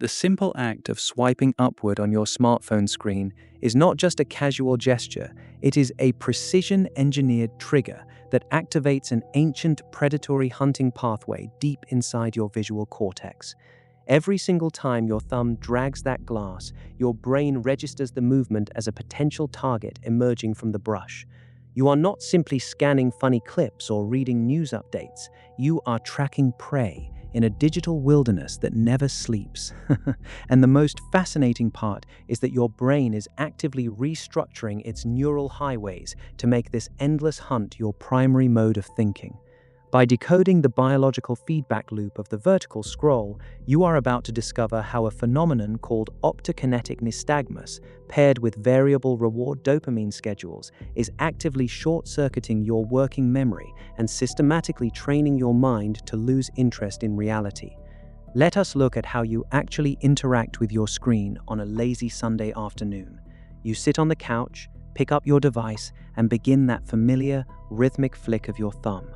The simple act of swiping upward on your smartphone screen is not just a casual gesture, it is a precision-engineered trigger that activates an ancient predatory hunting pathway deep inside your visual cortex. Every single time your thumb drags that glass, your brain registers the movement as a potential target emerging from the brush. You are not simply scanning funny clips or reading news updates, you are tracking prey in a digital wilderness that never sleeps. And the most fascinating part is that your brain is actively restructuring its neural highways to make this endless hunt your primary mode of thinking. By decoding the biological feedback loop of the vertical scroll, you are about to discover how a phenomenon called optokinetic nystagmus, paired with variable reward dopamine schedules, is actively short-circuiting your working memory and systematically training your mind to lose interest in reality. Let us look at how you actually interact with your screen on a lazy Sunday afternoon. You sit on the couch, pick up your device, and begin that familiar, rhythmic flick of your thumb.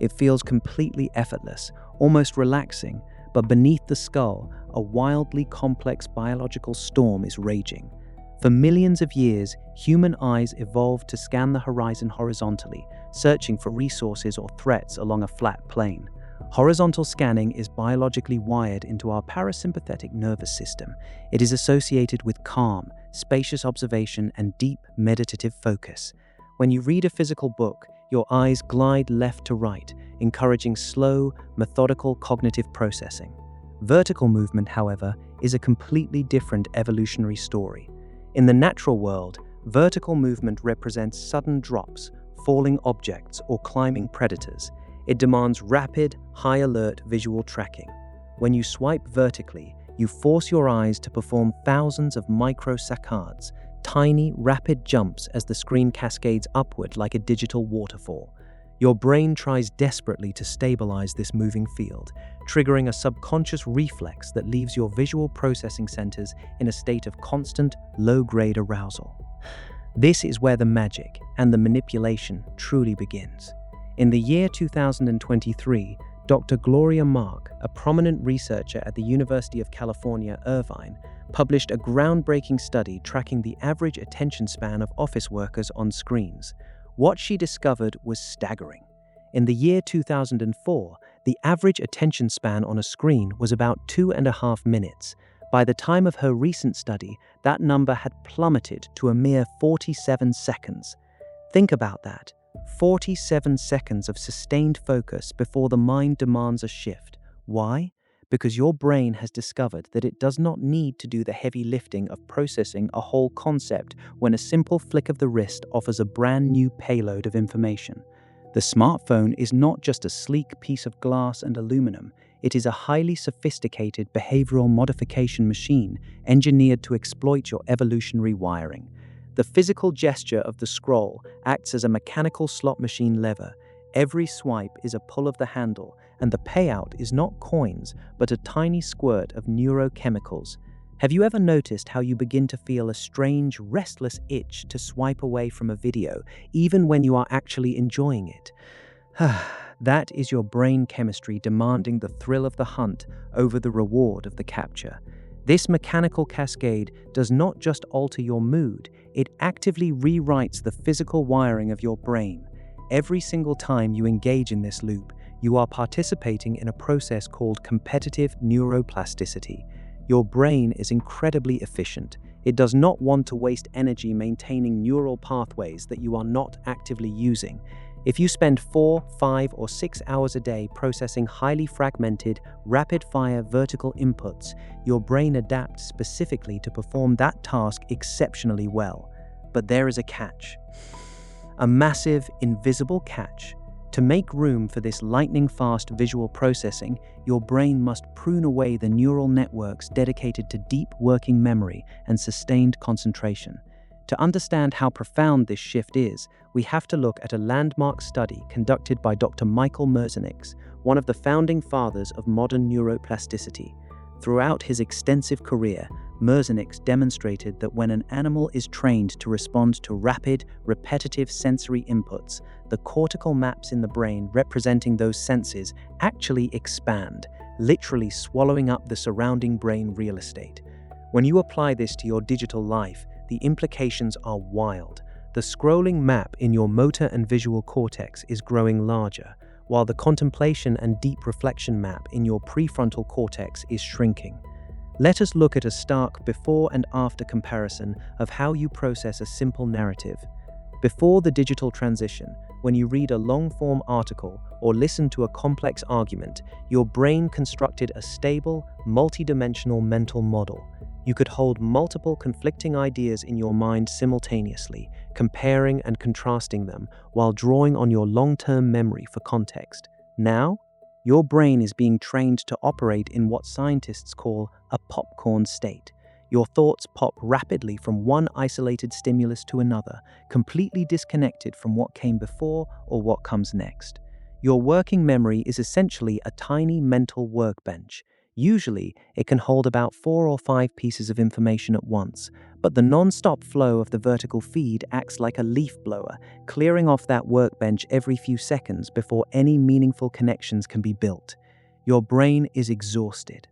It feels completely effortless, almost relaxing, but beneath the skull, a wildly complex biological storm is raging. For millions of years, human eyes evolved to scan the horizon horizontally, searching for resources or threats along a flat plane. Horizontal scanning is biologically wired into our parasympathetic nervous system. It is associated with calm, spacious observation and deep meditative focus. When you read a physical book, your eyes glide left to right, encouraging slow, methodical cognitive processing. Vertical movement, however, is a completely different evolutionary story. In the natural world, vertical movement represents sudden drops, falling objects, or climbing predators. It demands rapid, high-alert visual tracking. When you swipe vertically, you force your eyes to perform thousands of microsaccades, tiny, rapid jumps as the screen cascades upward like a digital waterfall. Your brain tries desperately to stabilize this moving field, triggering a subconscious reflex that leaves your visual processing centers in a state of constant, low-grade arousal. This is where the magic and the manipulation truly begins. In the year 2023, Dr. Gloria Mark, a prominent researcher at the University of California, Irvine, published a groundbreaking study tracking the average attention span of office workers on screens. What she discovered was staggering. In the year 2004, the average attention span on a screen was about 2.5 minutes. By the time of her recent study, that number had plummeted to a mere 47 seconds. Think about that. 47 seconds of sustained focus before the mind demands a shift. Why? Because your brain has discovered that it does not need to do the heavy lifting of processing a whole concept when a simple flick of the wrist offers a brand new payload of information. The smartphone is not just a sleek piece of glass and aluminum, it is a highly sophisticated behavioral modification machine engineered to exploit your evolutionary wiring. The physical gesture of the scroll acts as a mechanical slot machine lever. Every swipe is a pull of the handle, and the payout is not coins, but a tiny squirt of neurochemicals. Have you ever noticed how you begin to feel a strange, restless itch to swipe away from a video, even when you are actually enjoying it? That is your brain chemistry demanding the thrill of the hunt over the reward of the capture. This mechanical cascade does not just alter your mood, it actively rewrites the physical wiring of your brain. Every single time you engage in this loop, you are participating in a process called competitive neuroplasticity. Your brain is incredibly efficient. It does not want to waste energy maintaining neural pathways that you are not actively using. If you spend 4, 5, or 6 hours a day processing highly fragmented, rapid-fire vertical inputs, your brain adapts specifically to perform that task exceptionally well. But there is a catch. A massive, invisible catch. To make room for this lightning-fast visual processing, your brain must prune away the neural networks dedicated to deep working memory and sustained concentration. To understand how profound this shift is, we have to look at a landmark study conducted by Dr. Michael Merzenich, one of the founding fathers of modern neuroplasticity. Throughout his extensive career, Merzenich demonstrated that when an animal is trained to respond to rapid, repetitive sensory inputs, the cortical maps in the brain representing those senses actually expand, literally swallowing up the surrounding brain real estate. When you apply this to your digital life, the implications are wild. The scrolling map in your motor and visual cortex is growing larger, while the contemplation and deep reflection map in your prefrontal cortex is shrinking. Let us look at a stark before and after comparison of how you process a simple narrative. Before the digital transition, when you read a long-form article or listen to a complex argument, your brain constructed a stable, multidimensional mental model. You could hold multiple conflicting ideas in your mind simultaneously, comparing and contrasting them while drawing on your long-term memory for context. Now, your brain is being trained to operate in what scientists call a popcorn state. Your thoughts pop rapidly from one isolated stimulus to another, completely disconnected from what came before or what comes next. Your working memory is essentially a tiny mental workbench. Usually, it can hold about 4 or 5 pieces of information at once, but the non-stop flow of the vertical feed acts like a leaf blower, clearing off that workbench every few seconds before any meaningful connections can be built. Your brain is exhausted.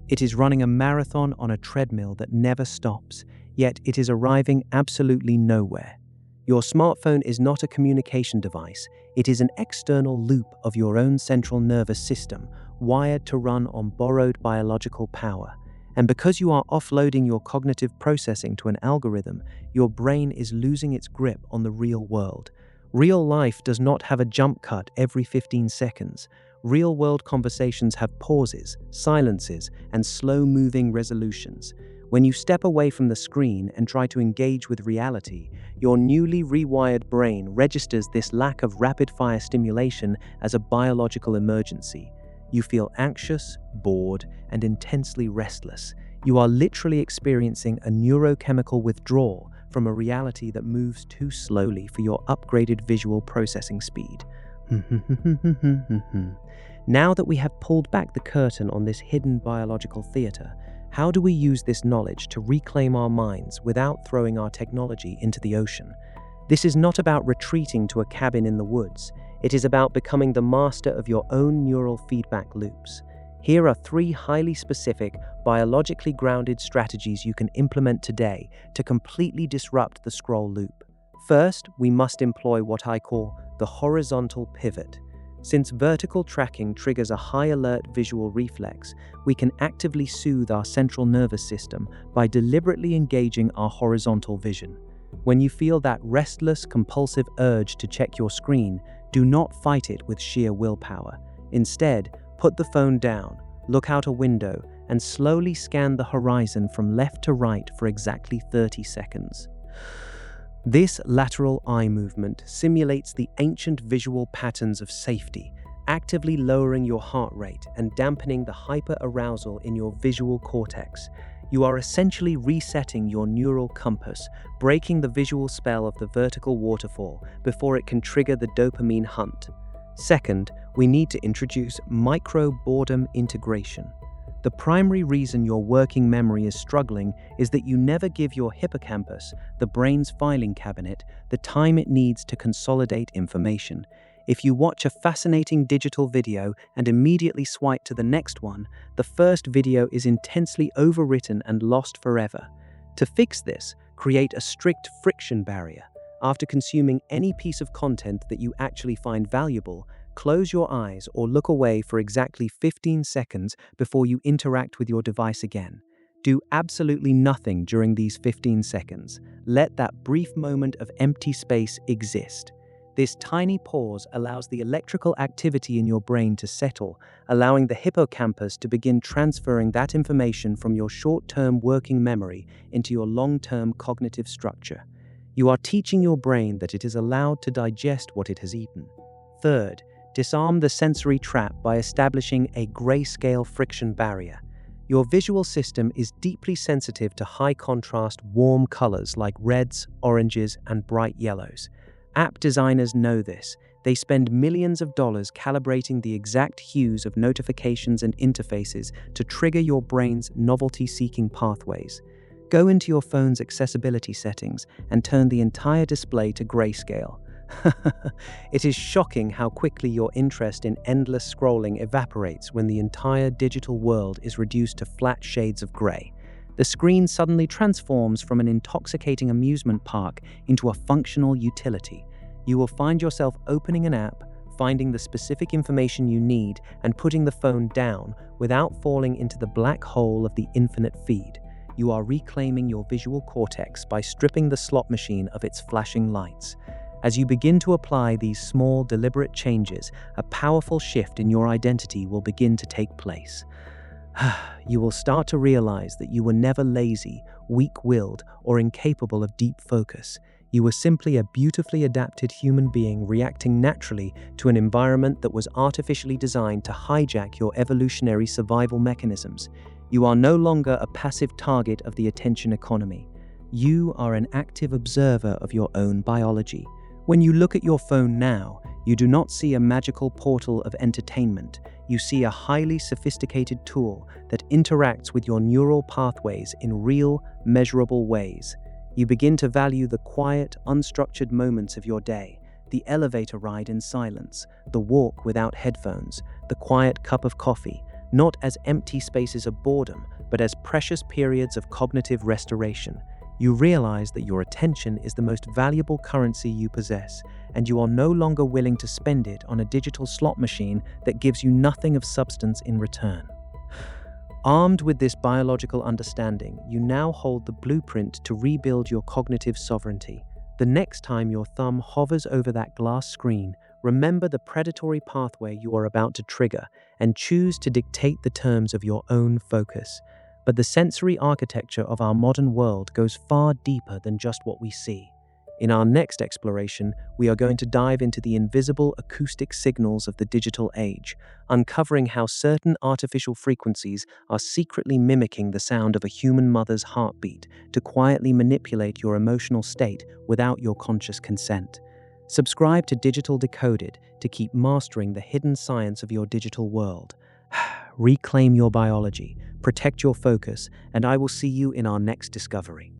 It is running a marathon on a treadmill that never stops, yet it is arriving absolutely nowhere. Your smartphone is not a communication device, it is an external loop of your own central nervous system, wired to run on borrowed biological power. And because you are offloading your cognitive processing to an algorithm, your brain is losing its grip on the real world. Real life does not have a jump cut every 15 seconds. Real-world conversations have pauses, silences, and slow-moving resolutions. When you step away from the screen and try to engage with reality, your newly rewired brain registers this lack of rapid-fire stimulation as a biological emergency. You feel anxious, bored, and intensely restless. You are literally experiencing a neurochemical withdrawal from a reality that moves too slowly for your upgraded visual processing speed. Now that we have pulled back the curtain on this hidden biological theater, how do we use this knowledge to reclaim our minds without throwing our technology into the ocean? This is not about retreating to a cabin in the woods. It is about becoming the master of your own neural feedback loops. Here are 3 highly specific, biologically grounded strategies you can implement today to completely disrupt the scroll loop. First, we must employ what I call the horizontal pivot. Since vertical tracking triggers a high-alert visual reflex, we can actively soothe our central nervous system by deliberately engaging our horizontal vision. When you feel that restless, compulsive urge to check your screen, do not fight it with sheer willpower. Instead, put the phone down, look out a window, and slowly scan the horizon from left to right for exactly 30 seconds. This lateral eye movement simulates the ancient visual patterns of safety, actively lowering your heart rate and dampening the hyper-arousal in your visual cortex. You are essentially resetting your neural compass, breaking the visual spell of the vertical waterfall before it can trigger the dopamine hunt. Second, we need to introduce micro-boredom integration. The primary reason your working memory is struggling is that you never give your hippocampus, the brain's filing cabinet, the time it needs to consolidate information. If you watch a fascinating digital video and immediately swipe to the next one, the first video is intensely overwritten and lost forever. To fix this, create a strict friction barrier. After consuming any piece of content that you actually find valuable, close your eyes or look away for exactly 15 seconds before you interact with your device again. Do absolutely nothing during these 15 seconds. Let that brief moment of empty space exist. This tiny pause allows the electrical activity in your brain to settle, allowing the hippocampus to begin transferring that information from your short-term working memory into your long-term cognitive structure. You are teaching your brain that it is allowed to digest what it has eaten. Third, disarm the sensory trap by establishing a grayscale friction barrier. Your visual system is deeply sensitive to high-contrast, warm colors like reds, oranges, and bright yellows. App designers know this. They spend millions of dollars calibrating the exact hues of notifications and interfaces to trigger your brain's novelty-seeking pathways. Go into your phone's accessibility settings and turn the entire display to grayscale. It is shocking how quickly your interest in endless scrolling evaporates when the entire digital world is reduced to flat shades of grey. The screen suddenly transforms from an intoxicating amusement park into a functional utility. You will find yourself opening an app, finding the specific information you need, and putting the phone down without falling into the black hole of the infinite feed. You are reclaiming your visual cortex by stripping the slot machine of its flashing lights. As you begin to apply these small, deliberate changes, a powerful shift in your identity will begin to take place. You will start to realize that you were never lazy, weak-willed, or incapable of deep focus. You were simply a beautifully adapted human being reacting naturally to an environment that was artificially designed to hijack your evolutionary survival mechanisms. You are no longer a passive target of the attention economy. You are an active observer of your own biology. When you look at your phone now, you do not see a magical portal of entertainment. You see a highly sophisticated tool that interacts with your neural pathways in real, measurable ways. You begin to value the quiet, unstructured moments of your day, the elevator ride in silence, the walk without headphones, the quiet cup of coffee, not as empty spaces of boredom, but as precious periods of cognitive restoration. You realize that your attention is the most valuable currency you possess, and you are no longer willing to spend it on a digital slot machine that gives you nothing of substance in return. Armed with this biological understanding, you now hold the blueprint to rebuild your cognitive sovereignty. The next time your thumb hovers over that glass screen, remember the predatory pathway you are about to trigger and choose to dictate the terms of your own focus. But the sensory architecture of our modern world goes far deeper than just what we see. In our next exploration, we are going to dive into the invisible acoustic signals of the digital age, uncovering how certain artificial frequencies are secretly mimicking the sound of a human mother's heartbeat to quietly manipulate your emotional state without your conscious consent. Subscribe to Digital Decoded to keep mastering the hidden science of your digital world. Reclaim your biology, protect your focus, and I will see you in our next discovery.